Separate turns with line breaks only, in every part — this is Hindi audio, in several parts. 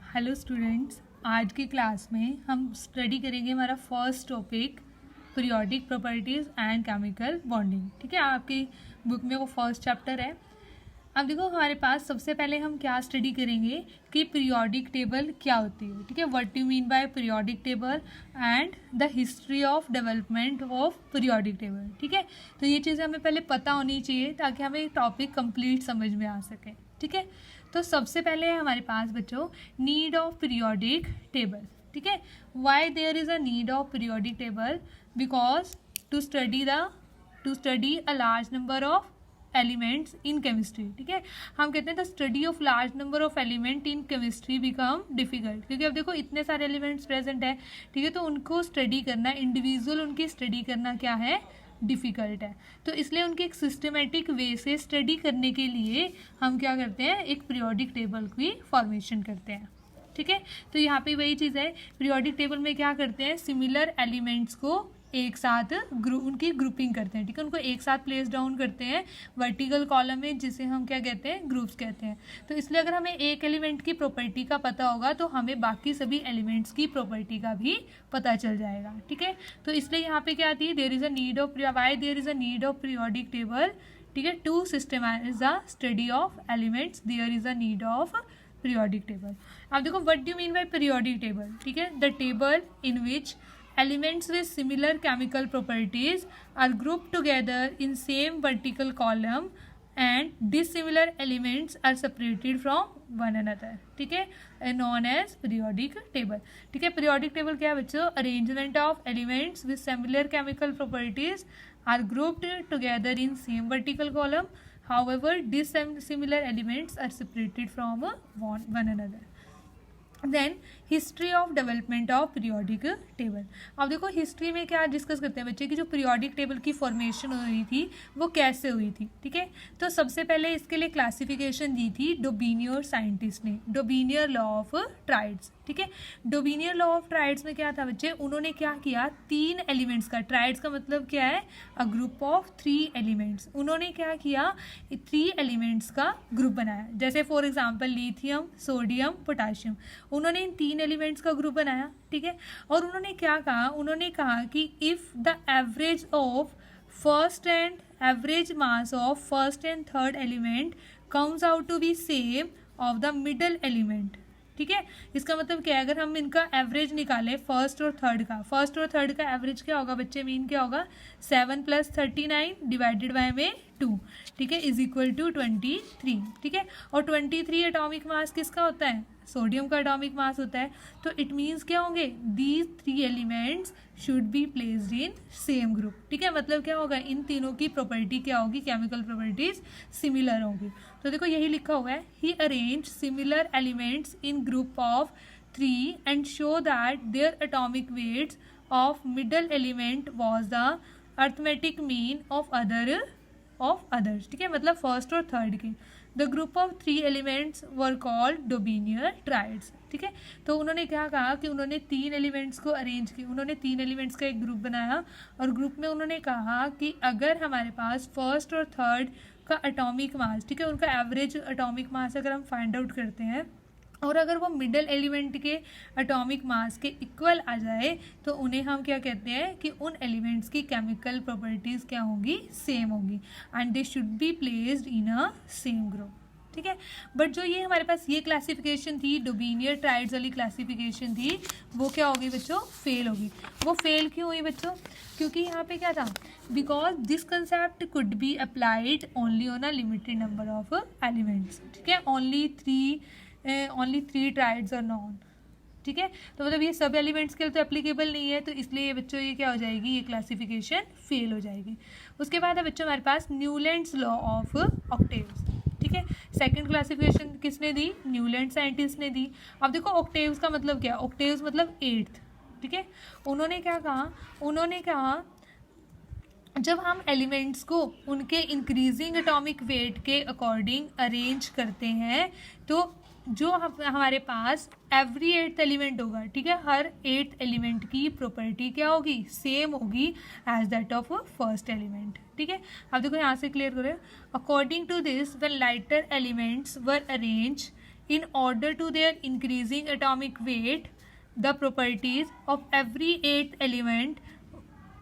हेलो स्टूडेंट्स, आज की क्लास में हम स्टडी करेंगे हमारा first topic periodic properties and chemical bonding. ठीक है, आपकी बुक में वो फर्स्ट चैप्टर है। अब देखो हमारे पास सबसे पहले हम क्या स्टडी करेंगे कि पीरियोडिक टेबल क्या होती है। ठीक है, what you mean by periodic table and the history of development of periodic table. ठीक है, तो ये चीज़ें हमें पहले पता होनी चाहिए ताकि हमें टॉपिक कंप्लीट समझ में आ सके। ठीक है, तो सबसे पहले है हमारे पास बच्चों नीड ऑफ पीरियोडिक टेबल। ठीक है, why there is a need of periodic table? Because to study a large number of elements in chemistry. ठीक है, हम कहते हैं the study of large number of element in chemistry become difficult, क्योंकि अब देखो इतने सारे एलिमेंट्स प्रेजेंट है। ठीक है, तो उनको स्टडी करना, इंडिविजुअल उनकी स्टडी करना क्या है, डिफ़िकल्ट है। तो इसलिए उनके एक सिस्टमेटिक वे से स्टडी करने के लिए हम क्या करते हैं, एक पीरियोडिक टेबल की फॉर्मेशन करते हैं। ठीक है, तो यहाँ पे वही चीज़ है, पीरियोडिक टेबल में क्या करते हैं, सिमिलर एलिमेंट्स को एक साथ उनकी ग्रुपिंग करते हैं। ठीक है, उनको एक साथ प्लेस डाउन करते हैं वर्टिकल कॉलम में, जिसे हम क्या कहते हैं, ग्रुप्स कहते हैं। तो इसलिए अगर हमें एक एलिमेंट की प्रॉपर्टी का पता होगा तो हमें बाकी सभी एलिमेंट्स की प्रॉपर्टी का भी पता चल जाएगा। ठीक है, तो इसलिए यहाँ पे क्या आती है, there is a need of why there is a need of periodic table. ठीक है, to systematize the study of elements there is a need of periodic table. अब देखो what do mean by periodic table? ठीक है, the table in which elements with similar chemical properties are grouped together in same vertical column and dissimilar elements are separated from one another. ठीक है, known as periodic table. ठीक है, periodic table क्या है बच्चों? arrangement of elements with similar chemical properties are grouped together in same vertical column. However, dissimilar elements are separated from one another. Then history of development of periodic table. अब देखो हिस्ट्री में क्या डिस्कस करते हैं बच्चे कि जो पीरियोडिक टेबल की फॉर्मेशन हुई थी वो कैसे हुई थी। ठीक है, तो सबसे पहले इसके लिए क्लासिफिकेशन दी थी डोबिनियर साइंटिस्ट ने, डोबिनियर लॉ ऑफ ट्राइड्स। ठीक है, डोबिनियर लॉ ऑफ ट्राइड्स में क्या था बच्चे, उन्होंने क्या किया, तीन एलिमेंट्स का, ट्राइड्स का मतलब क्या है, a group of three elements. उन्होंने क्या किया, थ्री एलिमेंट्स का ग्रुप बनाया। जैसे for example lithium, sodium, potassium, उन्होंने इन तीन एलिमेंट्स का ग्रुप बनाया। ठीक है, और उन्होंने क्या कहा, उन्होंने कहा कि if the average of first and average mass of first and third element comes out to be same of the middle element. ठीक है, इसका मतलब क्या है, अगर हम इनका एवरेज निकालें फर्स्ट और थर्ड का एवरेज क्या होगा बच्चे, मीन क्या होगा, 7 + 39 डिवाइडेड बाय में 2। ठीक है, इज इक्वल टू 23। ठीक है, और 23 एटॉमिक मास किसका होता है, सोडियम का एटॉमिक मास होता है। तो इट मीन्स क्या होंगे, these three elements should be placed in same group. ठीक है, मतलब क्या होगा, इन तीनों की प्रॉपर्टी क्या होगी, केमिकल प्रॉपर्टीज सिमिलर होंगी। तो देखो यही लिखा हुआ है, he arrange similar elements in group of 3 and show that their atomic weights of middle element was the arithmetic mean of others. ठीक है, मतलब फर्स्ट और थर्ड की। The group of three elements were called Dobereiner triads. ठीक है, तो उन्होंने क्या कहा कि उन्होंने तीन एलिमेंट्स को अरेंज किया, उन्होंने तीन एलिमेंट्स का एक ग्रुप बनाया और ग्रुप में उन्होंने कहा कि अगर हमारे पास फर्स्ट और थर्ड का एटॉमिक मास, ठीक है, उनका एवरेज एटॉमिक मास अगर हम फाइंड आउट करते हैं और अगर वो मिडल एलिमेंट के एटॉमिक मास के इक्वल आ जाए तो उन्हें हम क्या कहते हैं कि उन एलिमेंट्स की केमिकल प्रॉपर्टीज़ क्या होंगी, सेम होंगी, and they should be placed in a same group. ठीक है, बट जो ये हमारे पास ये क्लासिफिकेशन थी, डोबिनियर ट्राइड्स वाली क्लासिफिकेशन थी, वो क्या होगी बच्चों, फेल होगी। वो फेल क्यों हुई बच्चों, क्योंकि यहाँ पे क्या था, because this concept could be applied only on a limited number of elements. ठीक है, only three triads are known. ठीक है, तो मतलब ये सब एलिमेंट्स के लिए तो एप्लीकेबल नहीं है, तो इसलिए बच्चों ये क्या हो जाएगी, ये क्लासिफिकेशन फेल हो जाएगी। उसके बाद है बच्चों हमारे पास न्यूलैंड्स लॉ ऑफ ऑक्टेव्स। ठीक है, सेकंड क्लासिफिकेशन किसने दी, न्यूलैंड साइंटिस्ट ने दी। अब देखो ऑक्टेव्स का मतलब क्या, ऑक्टेव्स मतलब 8th। ठीक है, उन्होंने क्या कहा, उन्होंने कहा जब हम एलिमेंट्स को उनके इंक्रीजिंग एटॉमिक वेट के अकॉर्डिंग अरेंज करते हैं तो जो हमारे पास एवरी 8th एलिमेंट होगा, ठीक है, हर 8th एलिमेंट की प्रॉपर्टी क्या होगी, सेम होगी as that of first element. ठीक है, अब देखो यहाँ से क्लियर करें, according to this when lighter elements were arrange in order to their increasing atomic weight, the properties of every eighth element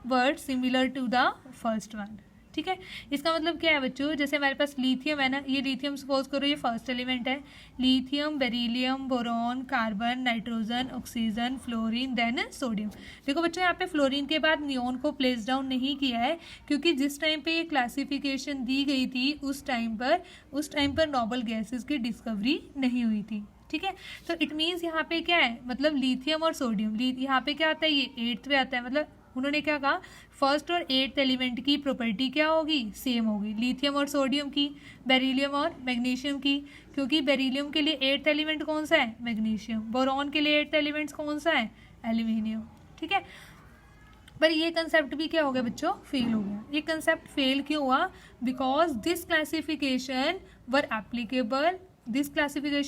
were similar to the first one. ठीक है, इसका मतलब क्या है बच्चों, जैसे हमारे पास लिथियम है ना, ये लिथियम सपोज करो ये फर्स्ट एलिमेंट है, lithium, beryllium, boron, carbon, nitrogen, oxygen, fluorine, then sodium. देखो बच्चों यहाँ पे फ्लोरीन के बाद नियोन को प्लेस डाउन नहीं किया है, क्योंकि जिस टाइम पे ये क्लासिफिकेशन दी गई थी उस टाइम पर नोबल गैसेस की डिस्कवरी नहीं हुई थी। ठीक है, तो इट मीन्स यहाँ पे क्या है, मतलब लिथियम और सोडियम, यहाँ पे क्या आता है, ये 8th पे आता है, मतलब उन्होंने क्या कहा, फर्स्ट और 8th एलिमेंट की प्रॉपर्टी क्या होगी, सेम होगी, लिथियम और सोडियम की, बेरिलियम और मैग्नीशियम की, क्योंकि बेरिलियम के लिए 8th एलिमेंट कौन सा है, मैग्नीशियम, बोरॉन के लिए 8th एलिमेंट कौन सा है, एल्यूमिनियम। ठीक है, पर ये कंसेप्ट भी क्या हो गया बच्चों, फेल हो गया। ये कंसेप्ट फेल क्यों हुआ, because this classification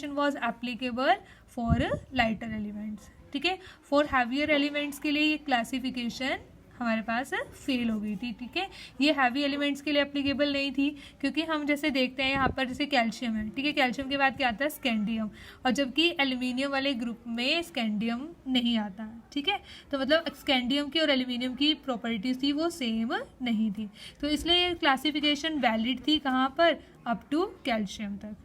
was applicable for lighter elements. ठीक है, फॉर हैवियर एलिमेंट्स के लिए ये क्लासिफिकेशन हमारे पास फेल हो गई थी। ठीक है, ये हैवी एलिमेंट्स के लिए एप्लीकेबल नहीं थी, क्योंकि हम जैसे देखते हैं यहाँ पर जैसे कैल्शियम है, ठीक है, कैल्शियम के बाद क्या आता है, स्कैंडियम, और जबकि एल्यूमिनियम वाले ग्रुप में स्कैंडियम नहीं आता। ठीक है, तो मतलब स्कैंडियम की और एल्यूमिनियम की प्रॉपर्टीज थी वो सेम नहीं थी, तो इसलिए ये क्लासिफिकेशन वैलिड थी कहाँ पर, अप टू कैल्शियम तक।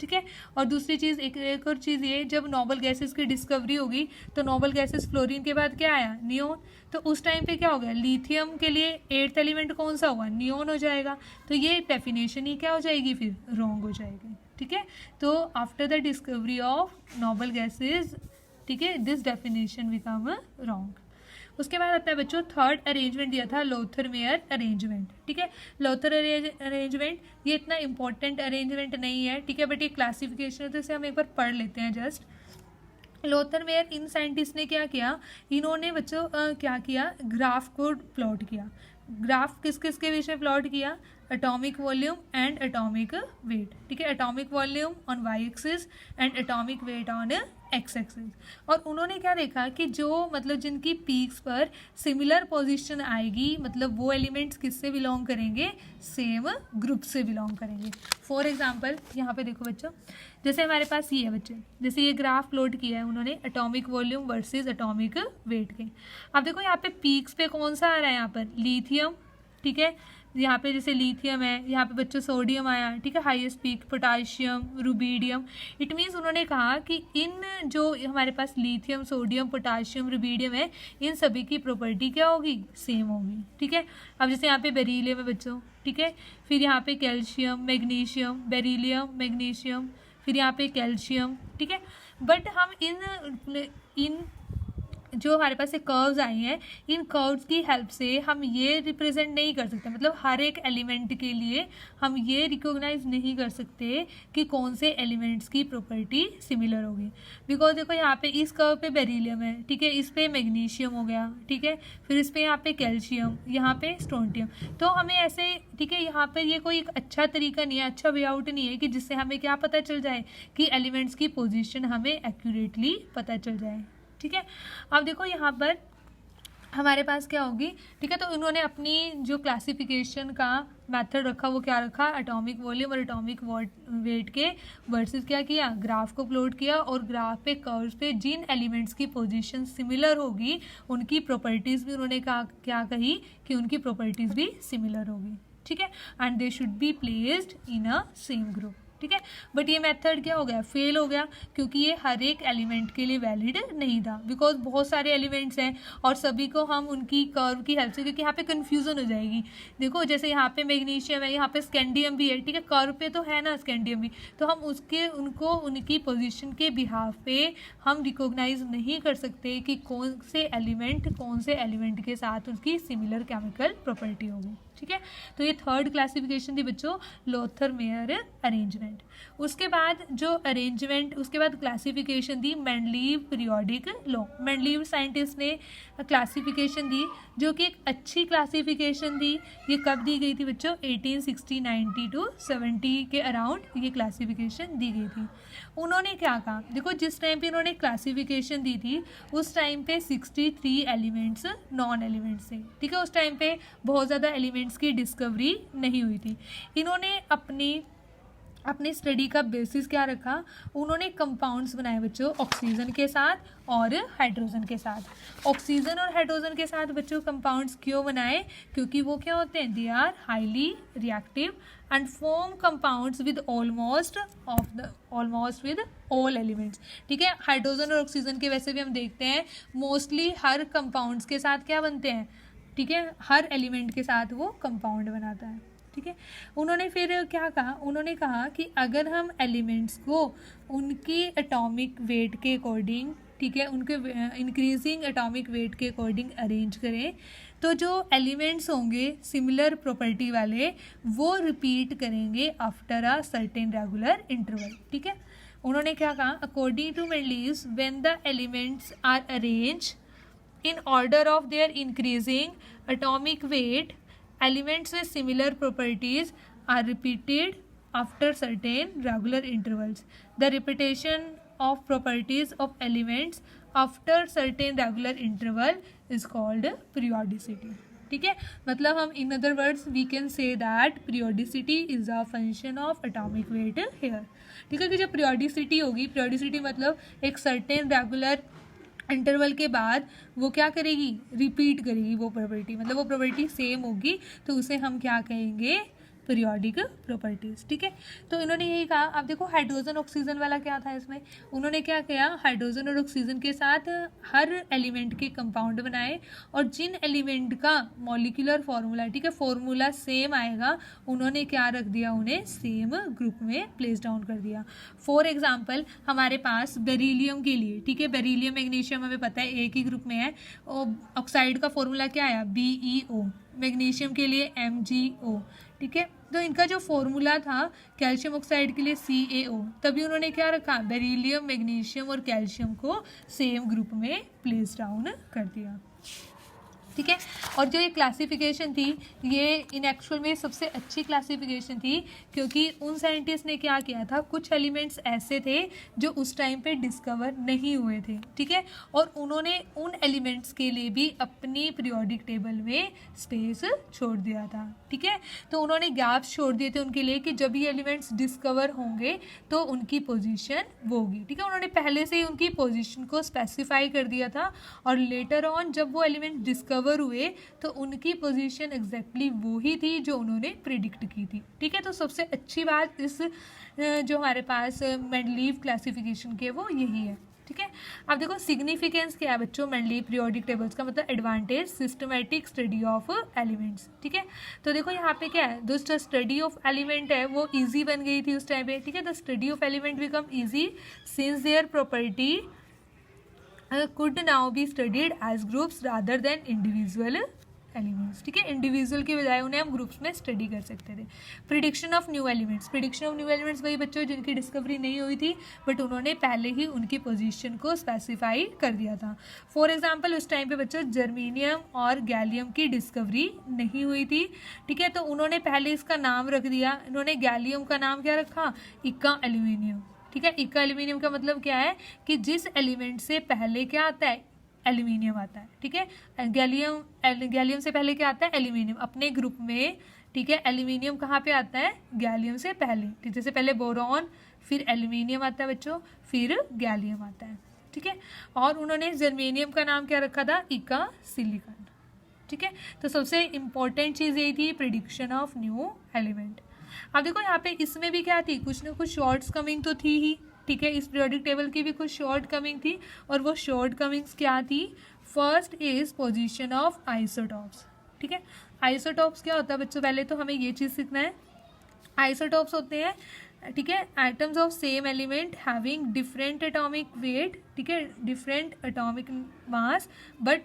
ठीक है, और दूसरी चीज़ एक और चीज़ ये, जब नोबल गैसेस की डिस्कवरी होगी तो नोबल गैसेस फ्लोरीन के बाद क्या आया, नियोन, तो उस टाइम पे क्या हो गया, लिथियम के लिए 8th एलिमेंट कौन सा हुआ, नियोन हो जाएगा, तो ये डेफिनेशन ही क्या हो जाएगी, फिर रॉन्ग हो जाएगी। ठीक है, तो after the discovery of noble gases, ठीक है, दिस डेफिनेशन बिकम रॉन्ग। उसके बाद आता है बच्चों थर्ड अरेंजमेंट दिया था, लोथर-मेयर अरेंजमेंट। ठीक है, लोथर अरेंजमेंट ये इतना इंपॉर्टेंट अरेंजमेंट नहीं है, ठीक है, बट ये क्लासिफिकेशन है तो इसे हम एक बार पढ़ लेते हैं जस्ट। लोथर-मेयर इन साइंटिस्ट ने क्या किया, इन्होंने बच्चों क्या किया, ग्राफ को प्लॉट किया। ग्राफ किस किस के बीच में प्लॉट किया, atomic volume and atomic weight. ठीक है, atomic volume on y axis and atomic weight on x axis. और उन्होंने क्या देखा कि जो मतलब जिनकी पीक्स पर सिमिलर पोजीशन आएगी, मतलब वो एलिमेंट्स किससे बिलोंग करेंगे, सेम ग्रुप से बिलोंग करेंगे। फॉर एग्जांपल यहाँ पे देखो बच्चों, जैसे हमारे पास ये है बच्चे, जैसे ये ग्राफ प्लॉट किया है उन्होंने atomic volume versus atomic weight के। अब देखो यहाँ पे पीक्स पे कौन सा आ रहा है, यहाँ पर लिथियम, ठीक है, यहाँ पे जैसे लिथियम है, यहाँ पे बच्चों सोडियम आया, ठीक है, highest peak, potassium, rubidium. It means उन्होंने कहा कि इन जो हमारे पास लिथियम, सोडियम, पोटाशियम, रुबीडियम है, इन सभी की प्रॉपर्टी क्या होगी, सेम होगी। ठीक है, अब जैसे यहाँ पे बेरिलियम है बच्चों, ठीक है, फिर यहाँ पे कैल्शियम, मैग्नीशियम, बेरिलियम, मैग्नीशियम, फिर यहाँ पे कैल्शियम। ठीक है, बट हम इन जो हमारे पास ये कर्व्स आई हैं, इन कर्व्स की हेल्प से हम ये रिप्रेजेंट नहीं कर सकते, मतलब हर एक एलिमेंट के लिए हम ये रिकॉग्नाइज नहीं कर सकते कि कौन से एलिमेंट्स की प्रॉपर्टी सिमिलर होगी। बिकॉज देखो यहाँ पे इस कर्व पे बेरिलियम है, ठीक है, इस पे मैग्नीशियम हो गया, ठीक है, फिर इस पे यहाँ पे कैल्शियम, यहाँ पे स्ट्रोंटियम। तो हमें ऐसे, ठीक है, यहाँ पर ये कोई एक अच्छा तरीका नहीं है, अच्छा वे आउट नहीं है कि जिससे हमें क्या पता चल जाए कि एलिमेंट्स की पोजिशन हमें एक्यूरेटली पता चल जाए। ठीक है, अब देखो यहाँ पर हमारे पास क्या होगी, ठीक है, तो इन्होंने अपनी जो क्लासिफिकेशन का मेथड रखा वो क्या रखा, एटॉमिक वॉल्यूम और एटॉमिक वेट के वर्सेस क्या किया, ग्राफ को प्लॉट किया, और ग्राफ पे कर्व्स पे जिन एलिमेंट्स की पोजीशन सिमिलर होगी उनकी प्रॉपर्टीज भी उन्होंने क्या कही कि उनकी प्रॉपर्टीज भी सिमिलर होगी। ठीक है, and they should be placed in a same group. ठीक है, बट ये मेथड क्या हो गया, फेल हो गया, क्योंकि ये हर एक एलिमेंट के लिए वैलिड नहीं था। बिकॉज बहुत सारे एलिमेंट्स हैं और सभी को हम उनकी कर्व की हेल्प से, क्योंकि यहाँ पे कन्फ्यूजन हो जाएगी। देखो जैसे यहाँ पे मैग्नीशियम है, यहाँ पे स्कैंडियम भी है, ठीक है, कर्व पे तो है ना स्कैंडियम भी, तो हम उनको उनकी पोजीशन के बिहाफ पे हम रिकॉग्नाइज नहीं कर सकते कि कौन से एलिमेंट के साथ उसकी सिमिलर केमिकल प्रॉपर्टी होगी। ठीक है, तो ये थर्ड क्लासिफिकेशन थी बच्चों, लोथर-मेयर अरेंजमेंट। उसके बाद उसके बाद क्लासिफिकेशन दी Mendeleev periodic law. Mendeleev scientist ने क्लासिफिकेशन दी जो कि एक अच्छी क्लासिफिकेशन थी। ये कब दी गई थी बच्चों, 1860 90 to 70 के अराउंड ये क्लासिफिकेशन दी गई थी। उन्होंने क्या कहा, देखो जिस टाइम पे इन्होंने क्लासिफिकेशन दी थी उस टाइम पे 63 एलिमेंट्स नॉन एलिमेंट्स थे। ठीक है, उस टाइम पे बहुत ज़्यादा एलिमेंट्स की डिस्कवरी नहीं हुई थी। इन्होंने अपनी अपनी स्टडी का बेसिस क्या रखा, उन्होंने कंपाउंड्स बनाए बच्चों ऑक्सीजन के साथ और हाइड्रोजन के साथ। ऑक्सीजन और हाइड्रोजन के साथ बच्चों कंपाउंड्स क्यों बनाए, क्योंकि वो क्या होते हैं, they are highly reactive and form compounds with almost with all elements. ठीक है, हाइड्रोजन और ऑक्सीजन के वैसे भी हम देखते हैं मोस्टली हर कंपाउंड्स के साथ क्या बनते हैं, ठीक है, हर एलिमेंट के साथ वो कंपाउंड बनाता है। ठीक है, उन्होंने फिर क्या कहा, उन्होंने कहा कि अगर हम एलिमेंट्स को उनकी एटॉमिक वेट के अकॉर्डिंग, ठीक है, उनके इंक्रीजिंग एटॉमिक वेट के अकॉर्डिंग अरेंज करें तो जो एलिमेंट्स होंगे सिमिलर प्रॉपर्टी वाले वो रिपीट करेंगे after a certain regular interval. ठीक है, उन्होंने क्या कहा, according to Mendeleev's when the elements are arrange in order of their increasing atomic weight, elements with similar properties are repeated after certain regular intervals. The repetition of properties of elements after certain regular interval is called periodicity. ठीक है, मतलब हम in other words we can say that periodicity is a function of atomic weight here. ठीक है, कि जब periodicity होगी, periodicity मतलब एक सर्टेन रेगुलर इंटरवल के बाद वो क्या करेगी, रिपीट करेगी वो प्रॉपर्टी, मतलब वो प्रॉपर्टी सेम होगी तो उसे हम क्या कहेंगे, पीरियोडिक प्रॉपर्टीज। ठीक है, तो इन्होंने यही कहा। अब देखो हाइड्रोजन ऑक्सीजन वाला क्या था इसमें, उन्होंने क्या किया, हाइड्रोजन और ऑक्सीजन के साथ हर एलिमेंट के कंपाउंड बनाए और जिन एलिमेंट का मॉलिक्यूलर फार्मूला, ठीक है, फार्मूला सेम आएगा, उन्होंने क्या रख दिया, उन्हें सेम ग्रुप में प्लेस डाउन कर दिया। फॉर एग्जाम्पल हमारे पास बेरिलियम के लिए, ठीक है, बेरिलियम मैग्नीशियम हमें पता है एक ही ग्रुप में है, और ऑक्साइड का फॉर्मूला क्या आया, BeO, मैग्नीशियम के लिए MgO। ठीक है, तो इनका जो फॉर्मूला था कैल्शियम ऑक्साइड के लिए CaO, तभी उन्होंने क्या रखा, बेरिलियम, मैग्नीशियम और कैल्शियम को सेम ग्रुप में प्लेस डाउन कर दिया। ठीक है, और जो ये क्लासिफिकेशन थी ये इन एक्चुअल में सबसे अच्छी क्लासिफिकेशन थी, क्योंकि उन साइंटिस्ट ने क्या किया था, कुछ एलिमेंट्स ऐसे थे जो उस टाइम पे डिस्कवर नहीं हुए थे। ठीक है, और उन्होंने उन एलिमेंट्स के लिए भी अपनी पीरियोडिक टेबल में स्पेस छोड़ दिया था। ठीक है, तो उन्होंने गैप्स छोड़ दिए थे उनके लिए कि जब ये एलिमेंट्स डिस्कवर होंगे तो उनकी पोजीशन वो होगी। ठीक है, उन्होंने पहले से ही उनकी पोजीशन को स्पेसिफाई कर दिया था और लेटर ऑन जब वो एलिमेंट डिस्कवर हुए तो उनकी पोजीशन एग्जैक्टली वो ही थी जो उन्होंने प्रिडिक्ट की थी। ठीक है, तो सबसे अच्छी बात इस जो हमारे पास मेंडलीव क्लासिफिकेशन के वो यही है। ठीक है, अब देखो सिग्निफिकेंस क्या है बच्चों मेंडलीव पीरियोडिक टेबल्स का, मतलब advantage, systematic study of elements. ठीक है, तो देखो यहाँ पे क्या है, जो स्टडी ऑफ एलिमेंट है वो इजी बन गई थी उस टाइम पे। ठीक है, the study of element become easy since their property could now be studied as groups rather than individual elements. ठीक है, इंडिविजुअल की बजाय उन्हें हम ग्रुप्स में स्टडी कर सकते थे। Prediction of new elements, prediction of new elements वही बच्चों जिनकी डिस्कवरी नहीं हुई थी बट उन्होंने पहले ही उनकी पोजीशन को स्पेसिफाई कर दिया था। फॉर एग्जांपल उस टाइम पे बच्चों जर्मेनियम और गैलियम की डिस्कवरी नहीं हुई थी। ठीक है, तो उन्होंने पहले इसका नाम रख दिया, इन्होंने गैलियम का नाम क्या रखा, इक्का एल्यूमिनियम। ठीक है, इक्का एल्यूमिनियम का मतलब क्या है कि जिस एलिमेंट से पहले क्या आता है, एल्यूमिनियम आता है। ठीक है, गैलियम से पहले क्या आता है, एल्यूमिनियम अपने ग्रुप में। ठीक है, एल्यूमिनियम कहाँ पे आता है, गैलियम से पहले। ठीक, जैसे पहले बोरॉन, फिर एल्यूमिनियम आता है बच्चों, फिर गैलियम आता है। ठीक है, और उन्होंने जर्मेनियम का नाम क्या रखा था, इका सिलिकॉन। ठीक है, तो सबसे इंपॉर्टेंट चीज़ यही थी, प्रिडिक्शन ऑफ न्यू एलिमेंट। अब देखो यहाँ पे इसमें भी क्या थी, कुछ ना कुछ शॉर्ट्स कमिंग तो थी ही। ठीक है, इस पीरियोडिक टेबल की भी कुछ शॉर्ट कमिंग थी, और वो शॉर्ट कमिंग्स क्या थी, first is position of isotopes. ठीक है, आइसोटॉप्स क्या होता है बच्चों, पहले तो हमें ये चीज़ सीखना है। आइसोटॉप्स होते हैं, ठीक है, atoms of same element having different atomic weight, ठीक है, different atomic mass but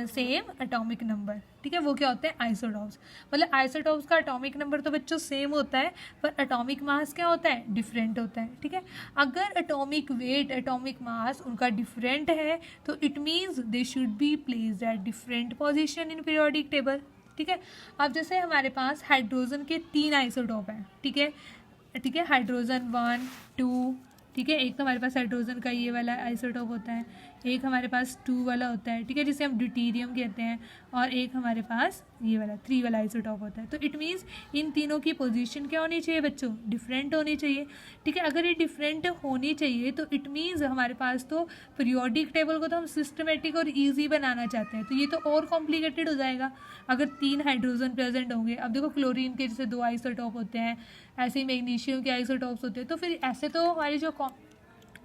same atomic number. ठीक है, वो क्या होते हैं, आइसोटॉप्स। मतलब आइसोटॉप्स का एटॉमिक नंबर तो बच्चों सेम होता है पर एटॉमिक मास क्या होता है, डिफरेंट होता है। ठीक है, अगर एटॉमिक वेट, एटॉमिक मास उनका डिफरेंट है तो it means they should be placed at different position in periodic table. ठीक है, अब जैसे हमारे पास हाइड्रोजन के 3 आइसोटॉप हैं। ठीक है, हाइड्रोजन 1, 2, ठीक है। एक तो हमारे पास हाइड्रोजन का ये वाला आइसोटोप होता है, एक हमारे पास 2 वाला होता है, ठीक है, जिसे हम ड्यूटेरियम कहते हैं, और एक हमारे पास ये वाला 3 वाला आइसोटोप होता है। तो इट मीन्स इन तीनों की पोजीशन क्या होनी चाहिए बच्चों? डिफरेंट होनी चाहिए, ठीक है। अगर ये डिफरेंट होनी चाहिए तो इट मीन्स हमारे पास तो पीरियोडिक टेबल को तो हम सिस्टमेटिक और ईजी बनाना चाहते हैं, तो ये तो और कॉम्प्लिकेटेड हो जाएगा अगर 3 हाइड्रोजन प्रेजेंट होंगे। अब देखो क्लोरीन के जैसे 2 आइसोटोप होते हैं, ऐसे ही मैग्नीशियम के आइसोटोप्स होते हैं, तो फिर ऐसे तो हमारी जो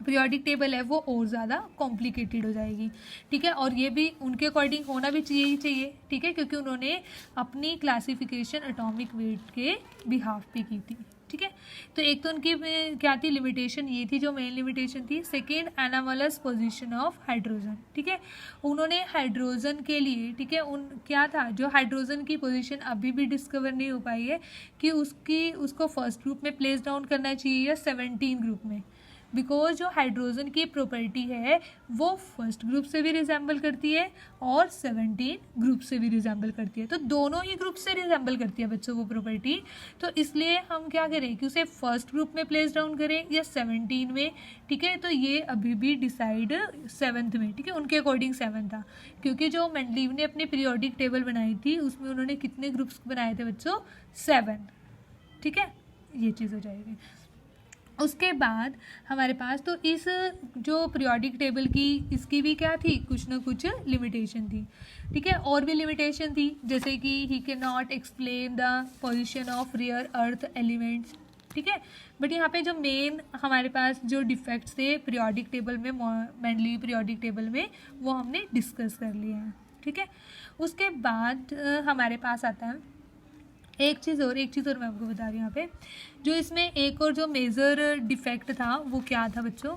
पीरियोडिक टेबल है वो और ज़्यादा कॉम्प्लिकेटेड हो जाएगी, ठीक है। और ये भी उनके अकॉर्डिंग होना भी चाहिए, ठीक है, क्योंकि उन्होंने अपनी क्लासिफिकेशन एटॉमिक वेट के बिहाफ पे की थी, ठीक है। तो एक तो उनकी क्या थी लिमिटेशन, ये थी जो मेन लिमिटेशन थी। Second, anomalous position of hydrogen, ठीक है। उन्होंने हाइड्रोजन के लिए, ठीक है, उन क्या था जो हाइड्रोजन की पोजीशन अभी भी डिस्कवर नहीं हो पाई है कि उसको फर्स्ट ग्रुप में प्लेस डाउन करना चाहिए या 17 ग्रुप में, बिकॉज जो हाइड्रोजन की प्रॉपर्टी है वो फर्स्ट ग्रुप से भी रिजेंबल करती है और 17 ग्रुप से भी रिजेंबल करती है, तो दोनों ही ग्रुप से रिजेंबल करती है बच्चों वो प्रॉपर्टी। तो इसलिए हम क्या करें कि उसे फर्स्ट ग्रुप में प्लेस डाउन करें या 17 में, ठीक है। तो ये अभी भी डिसाइड 7th में, ठीक है, उनके अकॉर्डिंग 7 था, क्योंकि जो मेंडलीव ने अपनी पीरियोडिक टेबल बनाई थी उसमें उन्होंने कितने ग्रुप्स बनाए थे बच्चों? 7, ठीक है, ये चीज़ हो जाएगी। उसके बाद हमारे पास तो इस जो पीरियोडिक टेबल की इसकी भी क्या थी, कुछ ना कुछ लिमिटेशन थी, ठीक है। और भी लिमिटेशन थी, जैसे कि he can not explain the position of rare earth elements, ठीक है। बट यहाँ पे जो मेन हमारे पास जो डिफेक्ट्स थे पीरियोडिक टेबल में, मेंडलीव पीरियोडिक टेबल में, वो हमने डिस्कस कर लिए हैं, ठीक है। उसके बाद हमारे पास आता है एक चीज़ और मैं आपको बता रही हूँ यहाँ पे, जो इसमें एक और जो मेजर डिफेक्ट था वो क्या था बच्चों?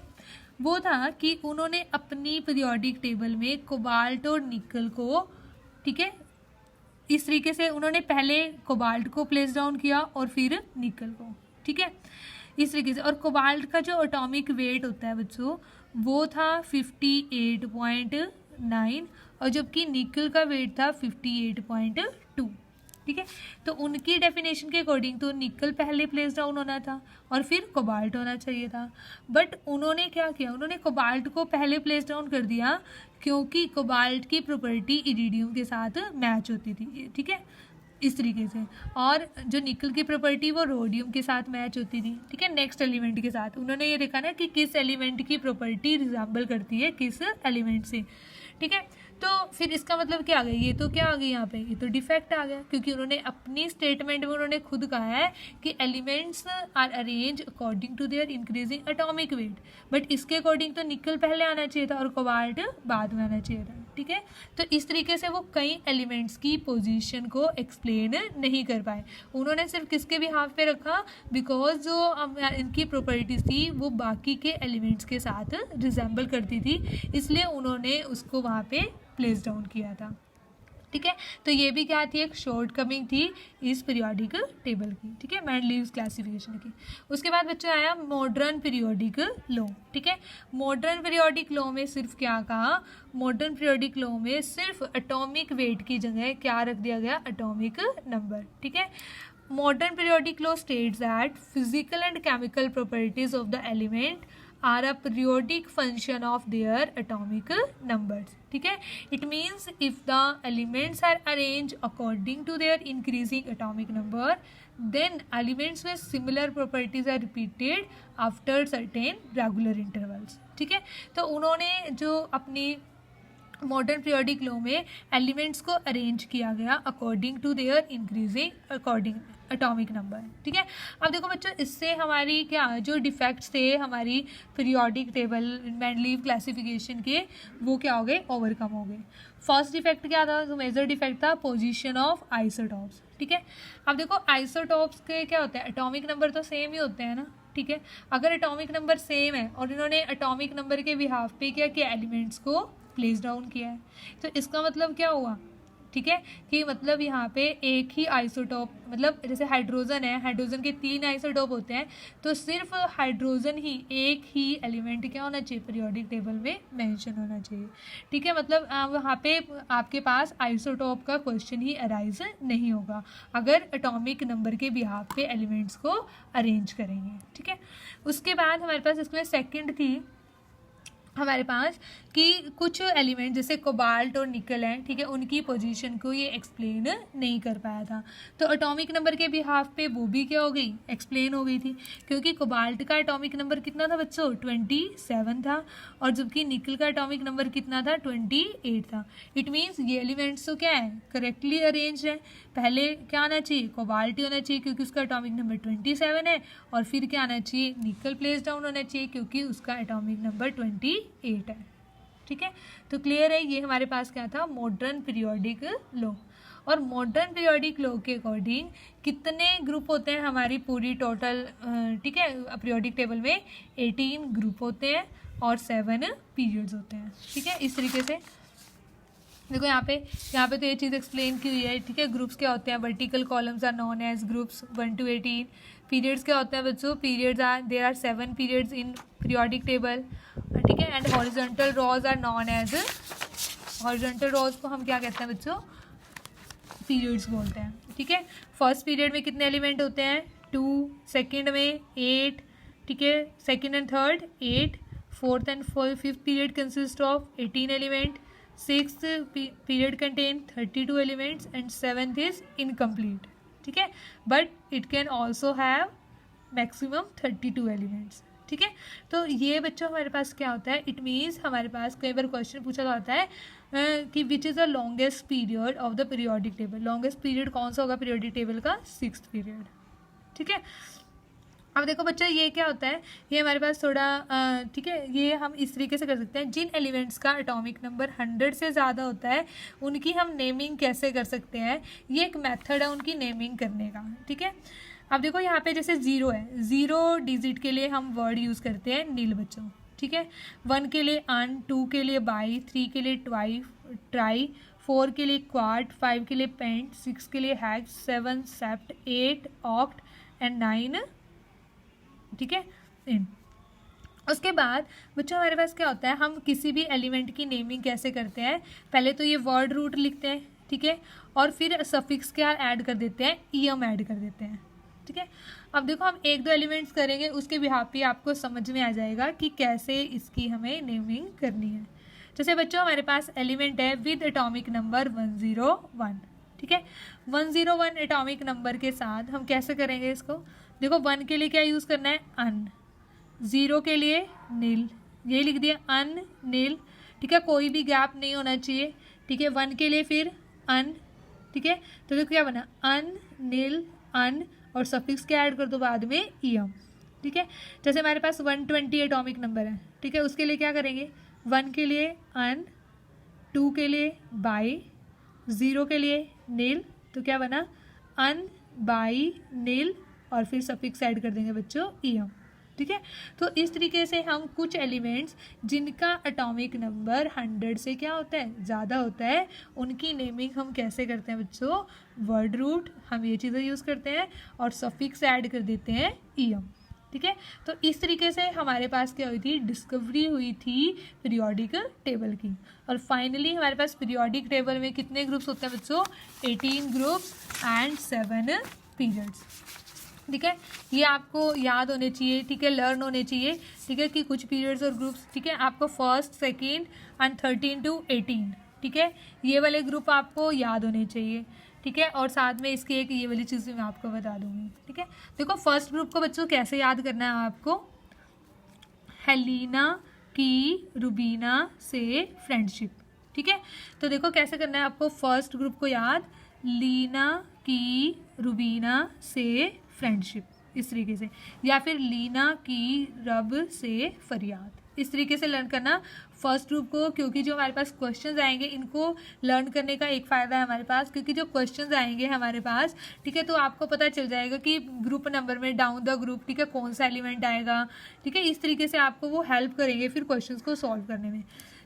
वो था कि उन्होंने अपनी पीरियोडिक टेबल में कोबाल्ट और निकल को, ठीक है, इस तरीके से उन्होंने पहले कोबाल्ट को प्लेस डाउन किया और फिर निकल को, ठीक है, इस तरीके से। और कोबाल्ट का जो एटॉमिक वेट होता है बच्चों वो था 58.9 और जबकि निकल का वेट था 58.2, ठीक है। तो उनकी डेफिनेशन के अकॉर्डिंग तो निकल पहले प्लेस डाउन होना था और फिर कोबाल्ट होना चाहिए था, बट उन्होंने क्या किया, उन्होंने कोबाल्ट को पहले प्लेस डाउन कर दिया क्योंकि कोबाल्ट की प्रॉपर्टी इरिडियम के साथ मैच होती थी, ठीक है, इस तरीके से। और जो निकल की प्रॉपर्टी वो रोडियम के साथ मैच होती थी, ठीक है, नेक्स्ट एलिमेंट के साथ। उन्होंने ये देखा ना कि किस एलिमेंट की प्रॉपर्टी रिजेंबल करती है किस एलिमेंट से, ठीक है। तो फिर इसका मतलब क्या आ गया, ये तो क्या आ गई यहाँ पे, ये तो डिफेक्ट आ गया, क्योंकि उन्होंने अपनी स्टेटमेंट में उन्होंने खुद कहा है कि elements are arrange according to their increasing atomic weight, but इसके अकॉर्डिंग तो निकल पहले आना चाहिए था और कोबाल्ट बाद में आना चाहिए था, ठीक है। तो इस तरीके से वो कई एलिमेंट्स की पोजीशन को एक्सप्लेन नहीं कर पाए, उन्होंने सिर्फ किसके भी हाथ पे रखा, बिकॉज जो इनकी प्रॉपर्टीज थी वो बाकी के एलिमेंट्स के साथ रिजेंबल करती थी, इसलिए उन्होंने उसको वहाँ पे प्लेस डाउन किया था, ठीक है। तो ये भी क्या थी, एक शॉर्ट कमिंग थी इस पीरियोडिक टेबल की, ठीक है, मेंडलीव्स क्लासिफिकेशन की। उसके बाद बच्चों आया मॉडर्न पीरियोडिक लॉ, ठीक है। मॉडर्न पीरियोडिक लॉ में सिर्फ क्या कहा, मॉडर्न पीरियोडिक लॉ में सिर्फ एटॉमिक वेट की जगह क्या रख दिया गया, एटॉमिक नंबर, ठीक है। Modern periodic law states that physical and chemical properties of the element are a periodic function of their atomic numbers, ठीक है। It means if the elements are arranged according to their increasing atomic number, then elements with similar properties are repeated after certain regular intervals, ठीक है। तो उन्होंने जो अपनी मॉडर्न पीरियोडिक लॉ में एलिमेंट्स को अरेंज किया गया according to their increasing according atomic number, ठीक है। अब देखो बच्चों, इससे हमारी क्या जो डिफेक्ट्स थे हमारी पीरियोडिक टेबल मेंडलीव क्लासिफिकेशन के, वो क्या हो गए, ओवरकम हो गए। फर्स्ट डिफेक्ट क्या था, जो मेजर डिफेक्ट था, पोजीशन ऑफ आइसोटॉप्स, ठीक है। अब देखो आइसोटॉप्स के क्या होते हैं, एटॉमिक नंबर तो सेम ही होते हैं ना, ठीक है। अगर एटॉमिक नंबर सेम है और इन्होंने एटॉमिक नंबर के बिहाफ पे क्या किया, एलिमेंट्स को प्लेस डाउन किया है, तो इसका मतलब क्या हुआ ठीक है, कि मतलब यहाँ पे एक ही आइसोटोप, मतलब जैसे हाइड्रोजन है, हाइड्रोजन के 3 आइसोटोप होते हैं, तो सिर्फ हाइड्रोजन ही, एक ही एलिमेंट क्या होना चाहिए, पीरियोडिक टेबल में मेंशन होना चाहिए। ठीक है, मतलब वहाँ पे आपके पास आइसोटोप का क्वेश्चन ही अराइज नहीं होगा अगर एटॉमिक नंबर के बिहाफ पे एलिमेंट्स को अरेंज करेंगे। ठीक है, उसके बाद हमारे पास इसमें सेकंड थी हमारे पास कि कुछ एलिमेंट जैसे कोबाल्ट और निकल हैं, ठीक है, उनकी पोजीशन को ये एक्सप्लेन नहीं कर पाया था, तो एटॉमिक नंबर के बिहाफ पे वो भी क्या हो गई, एक्सप्लेन हो गई थी, क्योंकि कोबाल्ट का एटॉमिक नंबर कितना था बच्चों, 27 था, और जबकि निकल का एटॉमिक नंबर कितना था, 28 था। इट मीन्स ये एलिमेंट्स तो क्या है, करेक्टली अरेंज है। पहले क्या आना चाहिए, कोबाल्ट होना चाहिए क्योंकि उसका एटॉमिक नंबर 27 है, और फिर क्या आना चाहिए, निकल प्लेस डाउन होना चाहिए क्योंकि उसका एटॉमिक नंबर 28 है। ठीक है, तो क्लियर है, ये हमारे पास क्या था, मॉडर्न पीरियोडिक लॉ। और मॉडर्न पीरियोडिक लॉ के अकॉर्डिंग कितने ग्रुप होते हैं हमारी पूरी टोटल, ठीक है, पीरियोडिक टेबल में 18 ग्रुप होते हैं और 7 पीरियड्स होते हैं। ठीक है, इस तरीके से देखो यहाँ पे तो ये चीज़ एक्सप्लेन की हुई है। ठीक है, ग्रुप्स क्या होते हैं, vertical columns are known as groups 1 to 18। Periods क्या होते हैं बच्चों, periods are, there are 7 periods in periodic table. ठीक है, and horizontal rows are known as, horizontal rows को हम क्या कहते हैं बच्चों, पीरियड्स बोलते हैं। ठीक है, फर्स्ट पीरियड में कितने एलिमेंट होते हैं, 2, सेकेंड में 8, ठीक है, second and third 8, fourth and fifth period consist of 18 element, sixth period contain 32 elements and seventh is incomplete. ठीक है, but it can also have maximum 32 elements. ठीक है, तो ये बच्चों हमारे पास क्या होता है, इट मीन्स हमारे पास कई बार क्वेश्चन पूछा जाता है कि which is the longest period of the periodic table. Longest period कौन सा होगा पीरियोडिक टेबल का, 6th पीरियड। ठीक है, अब देखो बच्चा ये क्या होता है, ये हमारे पास थोड़ा ठीक है, ये हम इस तरीके से कर सकते हैं, जिन एलिमेंट्स का एटॉमिक नंबर 100 से ज़्यादा होता है उनकी हम नेमिंग कैसे कर सकते हैं, ये एक मेथड है उनकी नेमिंग करने का। ठीक है, अब देखो यहाँ पे जैसे 0 है, 0 डिजिट के लिए हम वर्ड यूज़ करते हैं नील बच्चों। ठीक है, 1 के लिए अन, 2 के लिए बाई, 3 के लिए ट्राई, 4 के लिए क्वाड, 5 के लिए पेंट, 6 के लिए हैक्स, 7 सेप्ट, 8 ऑक्ट एंड 9, ठीक है, इन। उसके बाद बच्चों हमारे पास क्या होता है, हम किसी भी एलिमेंट की नेमिंग कैसे करते हैं, पहले तो ये वर्ड रूट लिखते हैं, ठीक है, और फिर सफिक्स क्या ऐड कर देते हैं, ईएम ऐड कर देते हैं। ठीक है, अब देखो हम 1-2 एलिमेंट्स करेंगे, उसके बिहाफ पे आपको समझ में आ जाएगा कि कैसे इसकी हमें नेमिंग करनी है। जैसे बच्चों हमारे पास एलिमेंट है विद एटॉमिक नंबर 101। ठीक है, 101 एटॉमिक नंबर के साथ हम कैसे करेंगे इसको, देखो 1 के लिए क्या यूज़ करना है, अन, 0 के लिए नील, ये लिख दिया अन नील। ठीक है, कोई भी गैप नहीं होना चाहिए। ठीक है, 1 के लिए फिर अन, ठीक है, तो देखो क्या बना, अन नील अन, और सफिक्स क्या ऐड कर दो बाद में, ईएम। ठीक है, जैसे हमारे पास 120 एटॉमिक नंबर है, ठीक है, उसके लिए क्या करेंगे, 1 के लिए अन, 2 के लिए बाई, 0 के लिए नील, तो क्या बना, अन बाई नील, और फिर सफिक्स ऐड कर देंगे बच्चों, ईएम। ठीक है, तो इस तरीके से हम कुछ एलिमेंट्स जिनका एटॉमिक नंबर 100 से क्या होता है, ज़्यादा होता है, उनकी नेमिंग हम कैसे करते हैं बच्चों, वर्ड रूट, हम ये चीज़ें यूज़ करते हैं और सफिक्स ऐड कर देते हैं, ईएम। ठीक है, तो इस तरीके से हमारे पास क्या हुई थी, डिस्कवरी हुई थी पीरियोडिक टेबल की। और फाइनली हमारे पास पीरियोडिक टेबल में कितने ग्रुप्स होते हैं बच्चों, 18 ग्रुप्स एंड 7 पीरियड्स। ठीक है, ये आपको याद होने चाहिए, ठीक है, लर्न होने चाहिए। ठीक है, कि कुछ पीरियड्स और ग्रुप्स, ठीक है, आपको 1st, 2nd एंड 13 to 18, ठीक है, ये वाले ग्रुप आपको याद होने चाहिए। ठीक है, और साथ में इसकी एक ये वाली चीज़ भी मैं आपको बता दूंगी। ठीक है, देखो फर्स्ट ग्रुप को बच्चों कैसे याद करना है आपको, हेलिना की रुबीना से फ्रेंडशिप। ठीक है, तो देखो कैसे करना है आपको फर्स्ट ग्रुप को याद, लीना की रुबीना से फ्रेंडशिप, इस तरीके से, या फिर लीना की रब से फरियाद, इस तरीके से लर्न करना फर्स्ट ग्रुप को। क्योंकि जो हमारे पास क्वेश्चंस आएंगे, इनको लर्न करने का एक फ़ायदा है हमारे पास, क्योंकि जो क्वेश्चंस आएंगे हमारे पास, ठीक है, तो आपको पता चल जाएगा कि ग्रुप नंबर में डाउन द ग्रुप, ठीक है, कौन सा एलिमेंट आएगा। ठीक है, इस तरीके से आपको वो हेल्प करेंगे फिर क्वेश्चंस को सॉल्व करने में।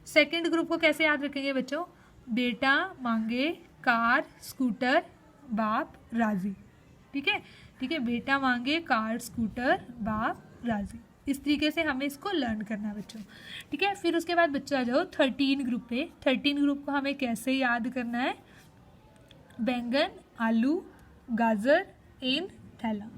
सेकेंड ग्रुप को कैसे याद रखेंगे बच्चों, बेटा मांगे कार स्कूटर बाप राजी। ठीक है, बेटा मांगे कार स्कूटर बाप राजी। इस तरीके से हमें इसको लर्न करना है बच्चों। ठीक है, फिर उसके बाद बच्चों आ जाओ 13 ग्रुप पे। 13 ग्रुप को हमें कैसे याद करना है? बैंगन आलू गाजर इन थैला।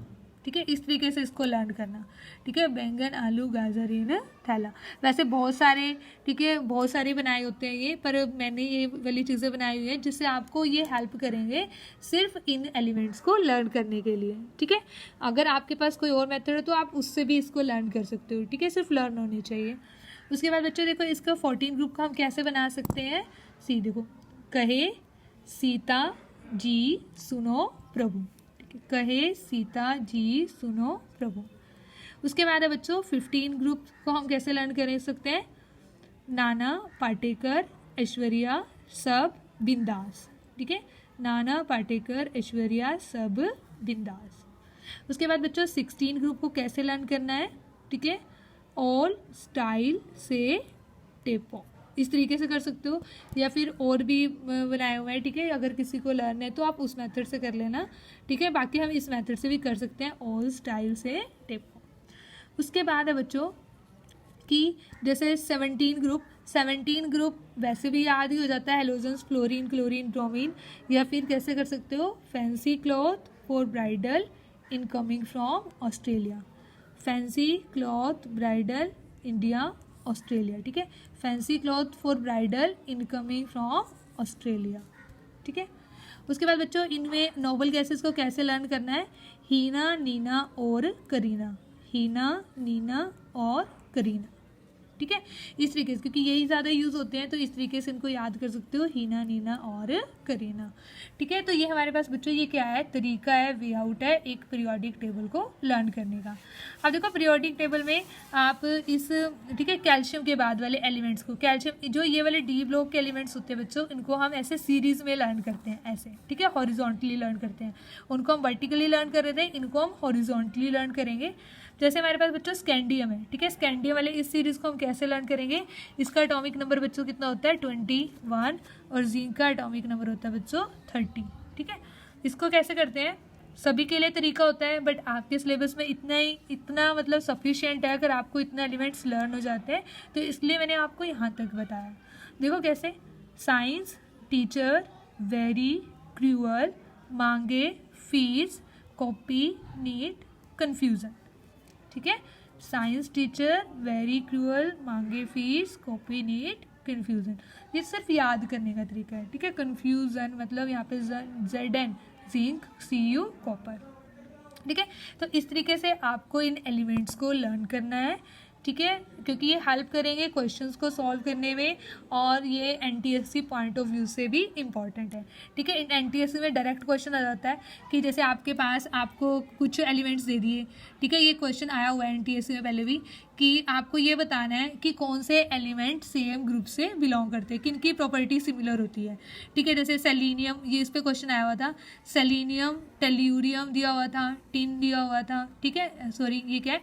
ठीक है, इस तरीके से इसको लर्न करना। ठीक है, बैंगन आलू गाजर इन थैला। वैसे बहुत सारे, ठीक है, बहुत सारे बनाए होते हैं ये, पर मैंने ये वाली चीज़ें बनाई हुई है जिससे आपको ये हेल्प करेंगे सिर्फ इन एलिमेंट्स को लर्न करने के लिए। ठीक है, अगर आपके पास कोई और मेथड है तो आप उससे भी इसको लर्न कर सकते हो। ठीक है, सिर्फ लर्न होनी चाहिए। उसके बाद बच्चों देखो, इसका 14 ग्रुप का हम कैसे बना सकते हैं? देखो, कहे सीता जी सुनो प्रभु। कहे सीता जी सुनो प्रभु। उसके बाद है बच्चों 15 ग्रुप को हम कैसे लर्न कर सकते हैं? नाना पाटेकर ऐश्वर्या सब बिंदास। ठीक है, नाना पाटेकर ऐश्वर्या सब बिंदास। उसके बाद बच्चों 16 ग्रुप को कैसे लर्न करना है? ठीक है, ऑल स्टाइल से टेपो। इस तरीके से कर सकते हो, या फिर और भी बनाए हुए हैं। ठीक है, अगर किसी को लर्न है तो आप उस मेथड से कर लेना। ठीक है, बाकी हम इस मेथड से भी कर सकते हैं, ऑल स्टाइल से टेपो। उसके बाद है बच्चों कि जैसे 17 ग्रुप वैसे भी याद ही हो जाता है, हेलोजन्स फ्लोरीन क्लोरीन ब्रोमीन। या फिर कैसे कर सकते हो? Fancy cloth for bridal incoming from Australia. Fancy cloth bridal India Australia. ठीक है, fancy cloth for bridal incoming from Australia. ठीक है, उसके बाद बच्चों इनमें नोबल गैसेस को कैसे लर्न करना है? हीना नीना और करीना। हीना नीना और करीना। ठीक है, इस तरीके से, क्योंकि यही ज़्यादा यूज़ होते हैं तो इस तरीके से इनको याद कर सकते हो, हीना नीना और करीना। ठीक है, तो ये हमारे पास बच्चों ये क्या है? तरीका है, वे आउट है एक पीरियोडिक टेबल को लर्न करने का। अब देखो पीरियोडिक टेबल में आप इस, ठीक है, कैल्शियम के बाद वाले एलिमेंट्स को, कैल्शियम जो ये वाले डी ब्लॉक के एलिमेंट्स होते हैं बच्चों, इनको हम ऐसे सीरीज़ में लर्न करते हैं, ऐसे। ठीक है, हॉरिजॉन्टली लर्न करते हैं। उनको हम वर्टिकली लर्न कर रहे थे, इनको हम हॉरिजॉन्टली लर्न करेंगे। जैसे हमारे पास बच्चों स्कैंडियम है। ठीक है, स्कैंडियम वाले इस सीरीज़ को हम कैसे लर्न करेंगे? इसका एटॉमिक नंबर बच्चों कितना होता है? 21, और जिंक का एटॉमिक नंबर होता है बच्चों 30। ठीक है, इसको कैसे करते हैं? सभी के लिए तरीका होता है, बट आपके सिलेबस में इतना मतलब सफिशिएंट है। अगर आपको इतना एलिमेंट्स लर्न हो जाते हैं तो इसलिए मैंने आपको यहाँ तक बताया। देखो कैसे, साइंस टीचर वेरी क्रूअल मांगे फीस कॉपी नीट कन्फ्यूज़न। ठीक है, साइंस टीचर वेरी क्रूअल मांगे फीस कॉपी नीट कन्फ्यूज़न। ये सिर्फ याद करने का तरीका है। ठीक है, कन्फ्यूज़न मतलब यहाँ पे Zn जिंक Cu कॉपर। ठीक है, तो इस तरीके से आपको इन एलिमेंट्स को लर्न करना है। ठीक है, क्योंकि ये हेल्प करेंगे क्वेश्चंस को सॉल्व करने में, और ये एनटीएससी पॉइंट ऑफ व्यू से भी इम्पॉर्टेंट है। ठीक है, इन एनटीएससी में डायरेक्ट क्वेश्चन आ जाता है कि जैसे आपके पास आपको कुछ एलिमेंट्स दे दिए। ठीक है, ये क्वेश्चन आया हुआ है एनटीएससी में पहले भी, कि आपको ये बताना है कि कौन से एलिमेंट सेम ग्रुप से बिलोंग करते हैं, किनकी प्रॉपर्टी सिमिलर होती है। ठीक है, जैसे सेलिनियम, ये इस पर क्वेश्चन आया हुआ था, सेलिनियम टेल्यूरियम दिया हुआ था, टिन दिया हुआ था। ठीक है, सॉरी ये क्या है?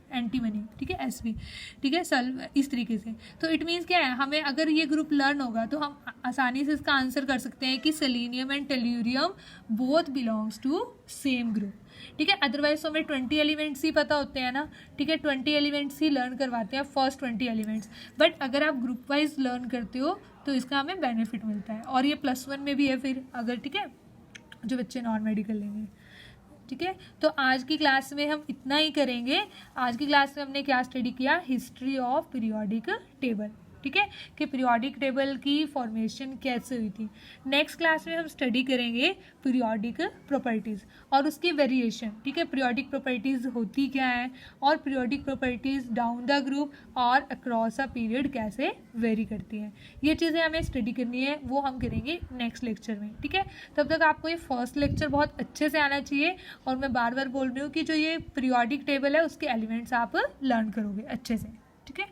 एंटीमनी। ठीक है, Sb। ठीक है, सल्व इस तरीके से। तो इट मीन्स क्या है, हमें अगर ये ग्रुप लर्न होगा तो हम आसानी से इसका आंसर कर सकते हैं कि selenium and tellurium both belongs to same group. ठीक है, अदरवाइज तो हमें 20 एलिमेंट्स ही पता होते हैं ना। ठीक है, 20 एलिमेंट्स ही लर्न करवाते हैं, फर्स्ट 20 एलिमेंट्स। बट अगर आप ग्रुप वाइज लर्न करते हो तो इसका हमें बेनिफिट मिलता है, और ये +1 में भी है फिर अगर, ठीक है, जो बच्चे नॉन मेडिकल लेंगे। ठीक है, तो आज की क्लास में हम इतना ही करेंगे। आज की क्लास में हमने क्या स्टडी किया? History of periodic table. ठीक है, कि पीरियोडिक टेबल की फॉर्मेशन कैसे हुई थी। नेक्स्ट क्लास में हम स्टडी करेंगे पीरियोडिक प्रॉपर्टीज़ और उसकी वेरिएशन। ठीक है, पीरियोडिक प्रॉपर्टीज़ होती क्या है, और periodic properties down the group और अक्रॉस अ पीरियड कैसे वेरी करती हैं। ये चीज़ें हमें स्टडी करनी है, वो हम करेंगे नेक्स्ट लेक्चर में। ठीक है, तब तक आपको ये फर्स्ट लेक्चर बहुत अच्छे से आना चाहिए, और मैं बार बार बोल रही हूँ कि जो ये पीरियोडिक टेबल है उसके एलिमेंट्स आप लर्न करोगे अच्छे से। ठीक है,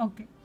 ओके।